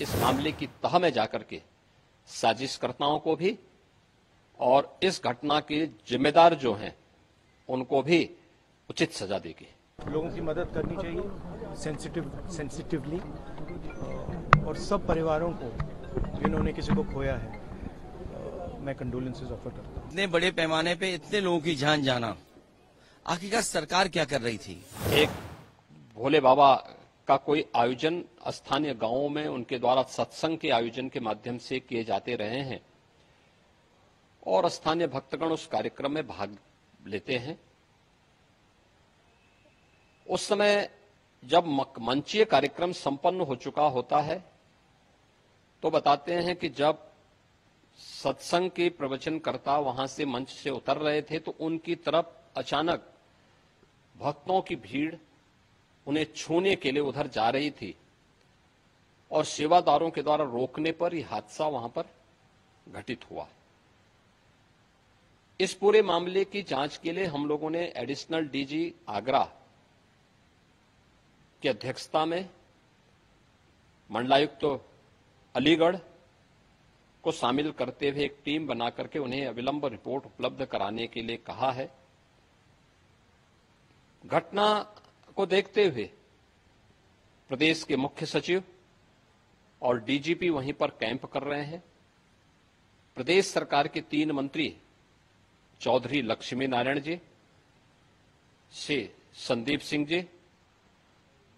इस मामले की तह में जाकर के साजिशकर्ताओं को भी और इस घटना के जिम्मेदार जो हैं उनको भी उचित सजा देगी। लोगों की मदद करनी चाहिए सेंसिटिवली और सब परिवारों को जिन्होंने किसी को खोया है मैं कंडोलेंसेस ऑफर करता हूँ। इतने बड़े पैमाने पे इतने लोगों की जान जाना, आखिरकार सरकार क्या कर रही थी? एक भोले बाबा का कोई आयोजन स्थानीय गांवों में उनके द्वारा सत्संग के आयोजन के माध्यम से किए जाते रहे हैं और स्थानीय भक्तगण उस कार्यक्रम में भाग लेते हैं। उस समय जब मंचीय कार्यक्रम संपन्न हो चुका होता है तो बताते हैं कि जब सत्संग के प्रवचनकर्ता वहां से मंच से उतर रहे थे तो उनकी तरफ अचानक भक्तों की भीड़ उन्हें छूने के लिए उधर जा रही थी और सेवादारों के द्वारा रोकने पर यह हादसा वहां पर घटित हुआ। इस पूरे मामले की जांच के लिए हम लोगों ने एडिशनल डीजी आगरा की अध्यक्षता में मंडलायुक्त अलीगढ़ को शामिल करते हुए एक टीम बना करके उन्हें अविलंब रिपोर्ट उपलब्ध कराने के लिए कहा है। घटना को देखते हुए प्रदेश के मुख्य सचिव और डीजीपी वहीं पर कैंप कर रहे हैं। प्रदेश सरकार के 3 मंत्री चौधरी लक्ष्मी नारायण जी, श्री संदीप सिंह जी,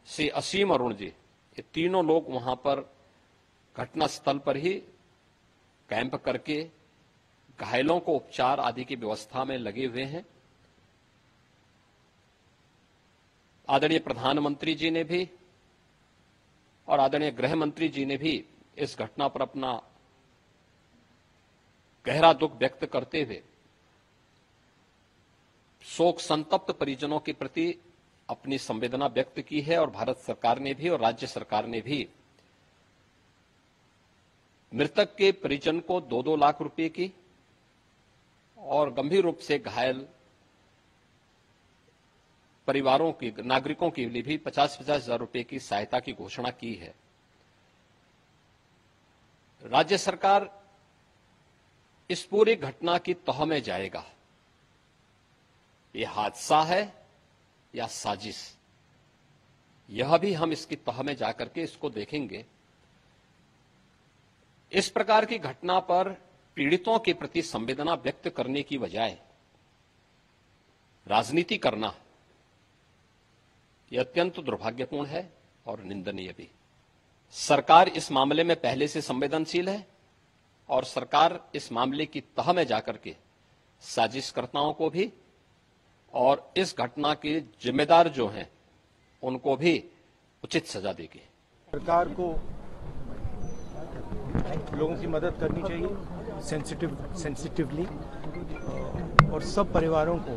श्री असीम अरुण जी, ये तीनों लोग वहां पर घटनास्थल पर ही कैंप करके घायलों को उपचार आदि की व्यवस्था में लगे हुए हैं। आदरणीय प्रधानमंत्री जी ने भी और आदरणीय गृह मंत्री जी ने भी इस घटना पर अपना गहरा दुख व्यक्त करते हुए शोक संतप्त परिजनों के प्रति अपनी संवेदना व्यक्त की है और भारत सरकार ने भी और राज्य सरकार ने भी मृतक के परिजन को 2-2 लाख रुपए की और गंभीर रूप से घायल परिवारों की नागरिकों के लिए भी 50-50 हजार रुपए की सहायता की घोषणा की है। राज्य सरकार इस पूरी घटना की तह में जाएगा। ये हादसा है या साजिश, यह भी हम इसकी तह में जाकर के इसको देखेंगे। इस प्रकार की घटना पर पीड़ितों के प्रति संवेदना व्यक्त करने की बजाय राजनीति करना यह अत्यंत दुर्भाग्यपूर्ण है और निंदनीय भी। सरकार इस मामले में पहले से संवेदनशील है और सरकार इस मामले की तह में जाकर के साजिशकर्ताओं को भी और इस घटना के जिम्मेदार जो हैं उनको भी उचित सजा देगी। सरकार को लोगों की मदद करनी चाहिए सेंसिटिवली और सब परिवारों को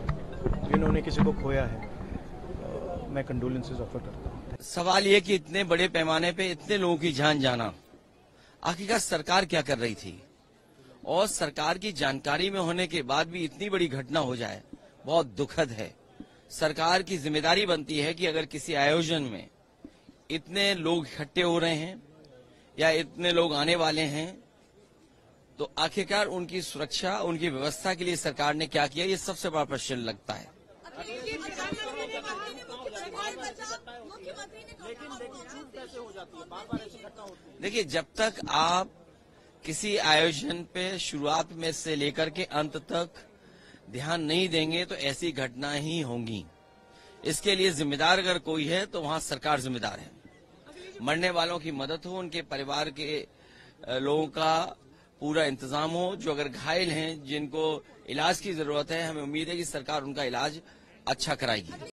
जिन्होंने किसी को खोया है मैं कंडोलेंसेस ऑफर करता हूँ। सवाल ये कि इतने बड़े पैमाने पे इतने लोगों की जान जाना, आखिरकार सरकार क्या कर रही थी? और सरकार की जानकारी में होने के बाद भी इतनी बड़ी घटना हो जाए, बहुत दुखद है। सरकार की जिम्मेदारी बनती है कि अगर किसी आयोजन में इतने लोग इकट्ठे हो रहे हैं या इतने लोग आने वाले हैं तो आखिरकार उनकी सुरक्षा, उनकी व्यवस्था के लिए सरकार ने क्या किया, ये सबसे बड़ा प्रश्न लगता है। देखिए, जब तक आप किसी आयोजन पे शुरुआत में से लेकर के अंत तक ध्यान नहीं देंगे तो ऐसी घटना ही होंगी। इसके लिए जिम्मेदार अगर कोई है तो वहां सरकार जिम्मेदार है। मरने वालों की मदद हो, उनके परिवार के लोगों का पूरा इंतजाम हो। जो अगर घायल हैं, जिनको इलाज की जरूरत है, हमें उम्मीद है कि सरकार उनका इलाज अच्छा कराएगी।